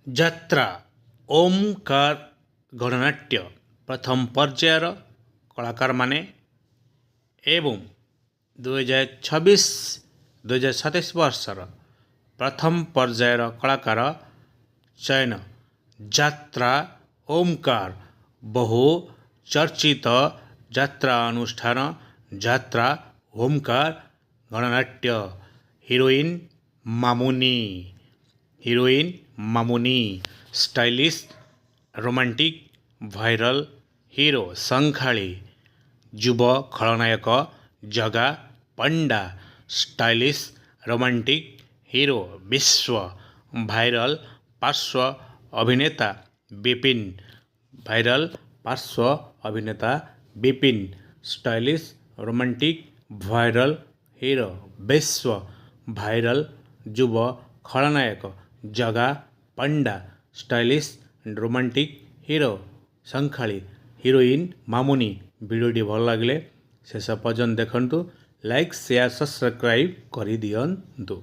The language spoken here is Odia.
ଯାତ୍ରା ଓମକାର ଗଣନାଟ୍ୟ ପ୍ରଥମ ପର୍ଯ୍ୟାୟର କଳାକାରମାନେ ଏବଂ 2026-2027 ବର୍ଷର ପ୍ରଥମ ପର୍ଯ୍ୟାୟର କଳାକାର ଚୟନ। ଯାତ୍ରା ଓମକାର ବହୁ ଚର୍ଚ୍ଚିତ ଯାତ୍ରା ଅନୁଷ୍ଠାନ ଯାତ୍ରା Omkar Gananatya. Heroine Mamuni stylish romantic viral hero ସଂଖାଳୀ। ଯୁବ ଖଳନାୟକ Jaga Panda stylish romantic hero Biswa. Viral ପାର୍ଶ୍ୱ ଅଭିନେତା stylish romantic viral hero Biswa. Viral ଯୁବ ଖଳନାୟକ Jaga Panda stylish romantic hero ସଂଖାଳୀ। ହିରୋଇନ୍ ମାମୁନି। ଭିଡ଼ିଓଟି ଭଲ ଲାଗିଲେ ଶେଷ ପର୍ଯ୍ୟନ୍ତ ଦେଖନ୍ତୁ। ଲାଇକ୍, ସେୟାର, ସବସ୍କ୍ରାଇବ୍ କରିଦିଅନ୍ତୁ।